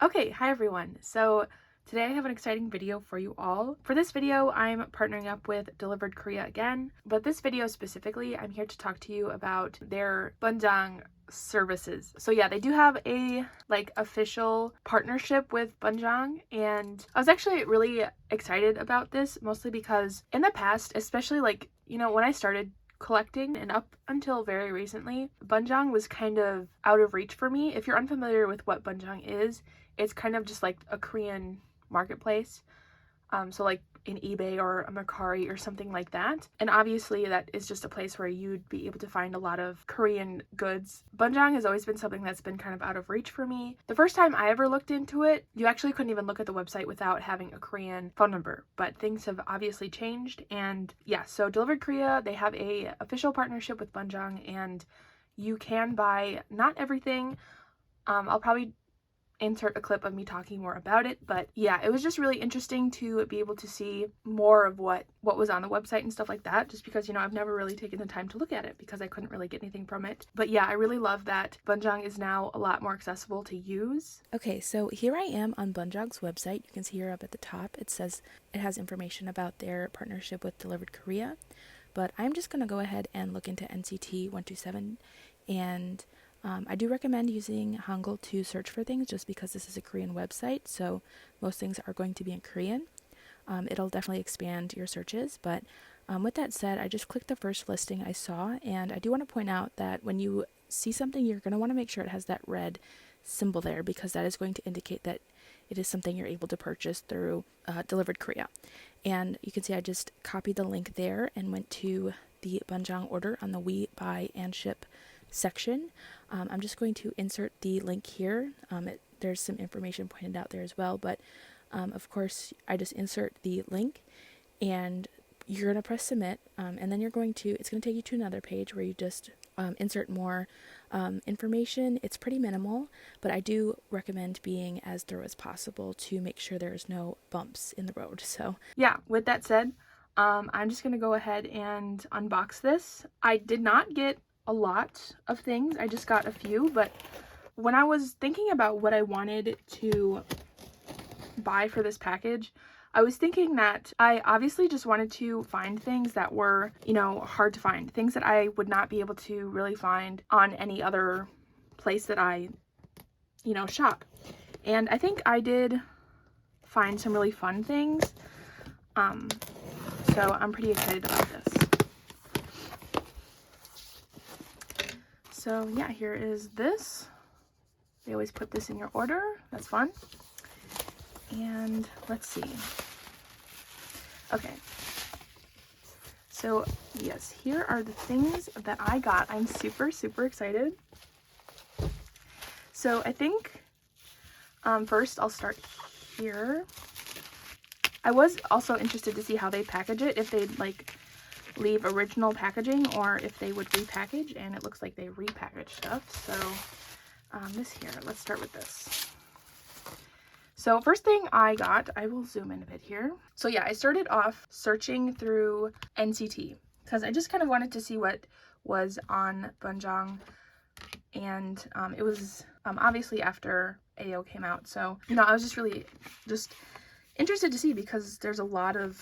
Okay, hi everyone. So today I have an exciting video for you all. For this video, I'm partnering up with Delivered Korea again, but this video specifically, I'm here to talk to you about their Bunjang services. So yeah, they do have a official partnership with Bunjang, and I was actually really excited about this, mostly because in the past, especially when I started collecting and up until very recently, Bunjang was kind of out of reach for me. If you're unfamiliar with what Bunjang is, it's kind of just like a Korean marketplace. So like an eBay or a Mercari or something like that. And obviously that is just a place where you'd be able to find a lot of Korean goods. Bunjang has always been something that's been kind of out of reach for me. The first time I ever looked into it, you actually couldn't even look at the website without having a Korean phone number, but things have obviously changed. And yeah, so Delivered Korea, they have a official partnership with Bunjang, and you can buy not everything. I'll probably insert a clip of me talking more about it, but yeah, it was just really interesting to be able to see more of what was on the website and stuff like that, just because I've never really taken the time to look at it because I couldn't really get anything from it. But yeah, I really love that Bunjang is now a lot more accessible to use. Okay, so here I am on Bunjang's website. You can see here up at the top it says it has information about their partnership with Delivered Korea, but I'm just going to go ahead and look into NCT 127, and I do recommend using Hangul to search for things just because this is a Korean website, so most things are going to be in Korean. It'll definitely expand your searches, but with that said, I just clicked the first listing I saw, and I do want to point out that when you see something, you're going to want to make sure it has that red symbol there, because that is going to indicate that it is something you're able to purchase through Delivered Korea. And you can see I just copied the link there and went to the Banjong order on the We Buy and Ship section. I'm just going to insert the link here. There's some information pointed out there as well, but of course I just insert the link, and you're going to press submit, and then it's going to take you to another page where you just insert more information. It's pretty minimal, but I do recommend being as thorough as possible to make sure there's no bumps in the road. So yeah, with that said, I'm just gonna go ahead and unbox this. I did not get a lot of things, I just got a few, but when I was thinking about what I wanted to buy for this package, I was thinking that I obviously just wanted to find things that were, hard to find, things that I would not be able to really find on any other place that I, shop. And I think I did find some really fun things. So I'm pretty excited about this. So yeah, here is this. They always put this in your order. That's fun. And let's see. Okay. So yes, here are the things that I got. I'm super, super excited. So I think first I'll start here. I was also interested to see how they package it, if they'd leave original packaging or if they would repackage, and it looks like they repackage stuff. So this here, let's start with this. So first thing I got, I will zoom in a bit here. So yeah, I started off searching through NCT because I just kind of wanted to see what was on Bunjang, and it was obviously after AO came out. So I was just really interested to see, because there's a lot of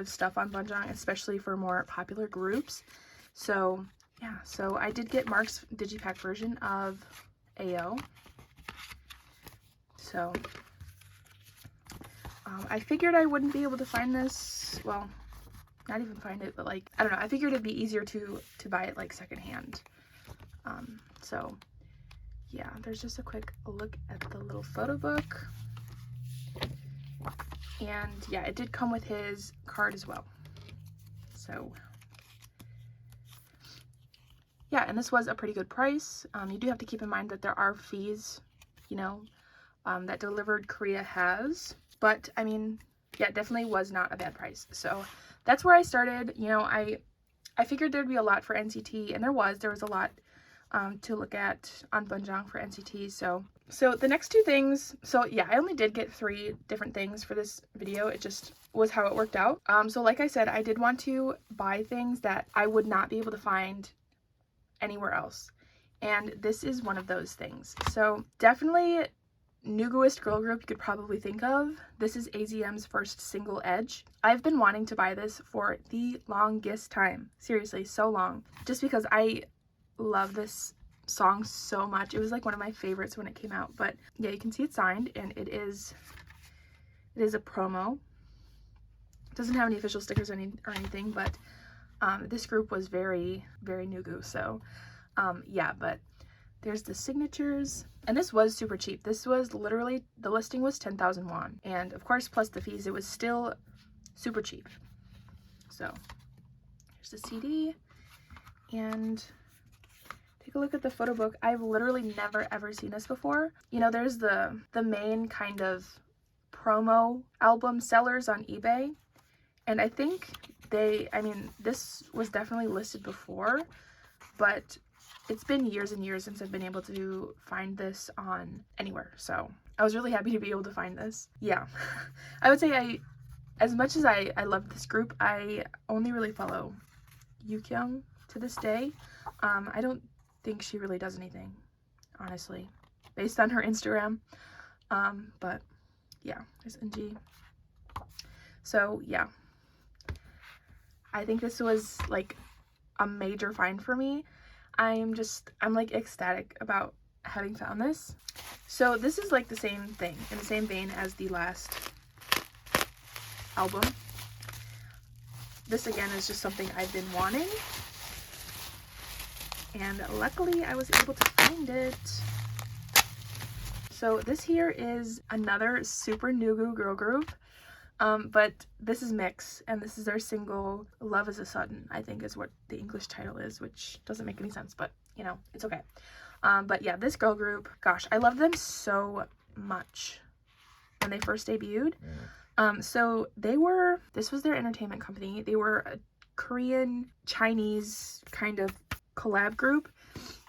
stuff on Bunjang, especially for more popular groups. So yeah, so I did get Mark's digipack version of AO. So I figured I wouldn't be able to find this, well, not even find it, but I don't know, I figured it'd be easier to buy it secondhand. So yeah, there's just a quick look at the little photo book. And yeah, it did come with his card as well. So yeah, and this was a pretty good price. You do have to keep in mind that there are fees, that Delivered Korea has. But I mean, yeah, it definitely was not a bad price. So that's where I started. I figured there'd be a lot for NCT, and there was a lot to look at on Bunjang for NCT. So the next two things, so yeah, I only did get 3 different things for this video. It just was how it worked out. So like I said, I did want to buy things that I would not be able to find anywhere else, and this is one of those things. So definitely Nuguist girl group you could probably think of. This is AZM's first single, Edge. I've been wanting to buy this for the longest time. Seriously, so long. Just because I love this song so much. It was like one of my favorites when it came out. But yeah, you can see it's signed, and it is a promo. It doesn't have any official stickers or anything, but this group was very, very Nugu. So yeah, but there's the signatures, and this was super cheap. This was literally, the listing was 10,000 won, and of course plus the fees, it was still super cheap. So here's the CD, and take a look at the photo book. I've literally never ever seen this before. You know, there's the main kind of promo album sellers on eBay, and I think this was definitely listed before, but it's been years and years since I've been able to find this on anywhere, so I was really happy to be able to find this. Yeah, I would say as much as I love this group, I only really follow Yukyung to this day. I don't think she really does anything, honestly, based on her Instagram. But yeah, there's NG. So yeah, I think this was like a major find for me. I'm like ecstatic about having found this. So this is like the same thing, in the same vein as the last album. This again is just something I've been wanting, and luckily I was able to find it. So this here is another super Nugu girl group, but this is Mix, and this is their single Love is a Sudden, I think is what the English title is, which doesn't make any sense, but you know, it's okay. But yeah, this girl group, gosh, I love them so much when they first debuted. So this was their entertainment company. They were a Korean Chinese kind of collab group,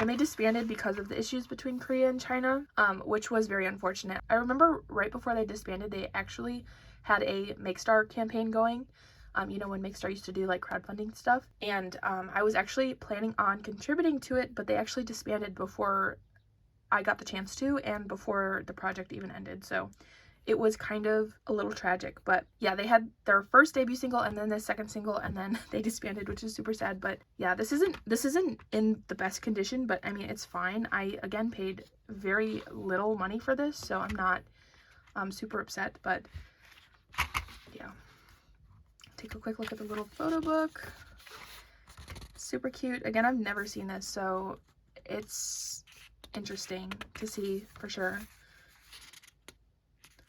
and they disbanded because of the issues between Korea and China, which was very unfortunate. I remember right before they disbanded, they actually had a Makestar campaign going. You know, when Makestar used to do like crowdfunding stuff, and I was actually planning on contributing to it, but they actually disbanded before I got the chance to, and before the project even ended. So it was kind of a little tragic. But yeah, they had their first debut single and then the second single, and then they disbanded, which is super sad. But yeah, this isn't in the best condition, but I mean, it's fine. I again paid very little money for this, so I'm not super upset. But yeah, take a quick look at the little photo book. Super cute. Again, I've never seen this, so it's interesting to see for sure.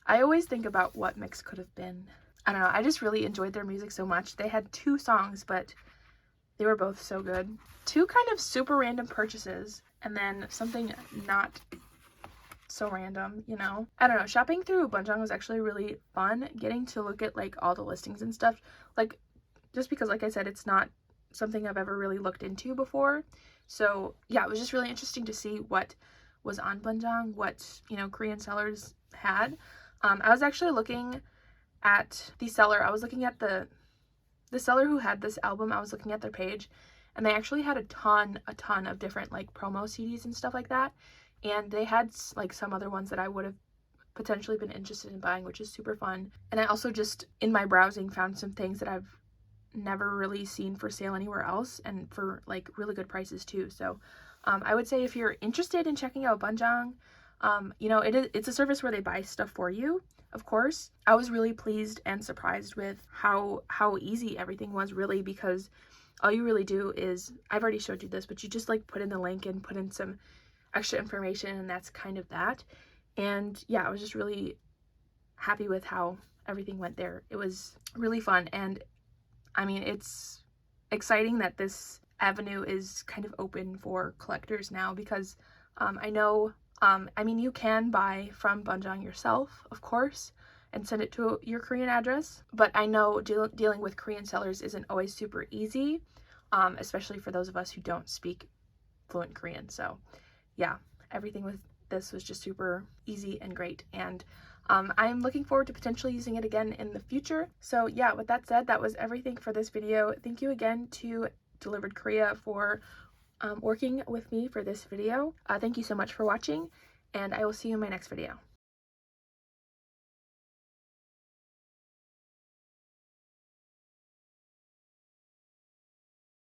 I always think about what Mix could have been. I don't know, I just really enjoyed their music so much. They had 2 songs, but they were both so good. 2 kind of super random purchases, and then something not so random, you know? I don't know, shopping through Bunjang was actually really fun, getting to look at like all the listings and stuff. Like, just because, like I said, it's not something I've ever really looked into before. So yeah, it was just really interesting to see what was on Bunjang, what, you know, Korean sellers had. I was actually looking at the seller. I was looking at the seller who had this album. I was looking at their page, and they actually had a ton of different like promo CDs and stuff like that. And they had like some other ones that I would have potentially been interested in buying, which is super fun. And I also just, in my browsing, found some things that I've never really seen for sale anywhere else, and for like really good prices too. So I would say if you're interested in checking out Bunjang, you know, it's a service where they buy stuff for you, of course. I was really pleased and surprised with how easy everything was, really, because all you really do is, I've already showed you this, but you just like put in the link and put in some extra information, and that's kind of that. And yeah, I was just really happy with how everything went there. It was really fun, and I mean, it's exciting that this avenue is kind of open for collectors now, because I know, I mean, you can buy from Bunjang yourself, of course, and send it to your Korean address, but I know dealing with Korean sellers isn't always super easy, especially for those of us who don't speak fluent Korean. So yeah, everything with this was just super easy and great, and I'm looking forward to potentially using it again in the future. So yeah, with that said, that was everything for this video. Thank you again to Delivered Korea for working with me for this video. Thank you so much for watching, and I will see you in my next video.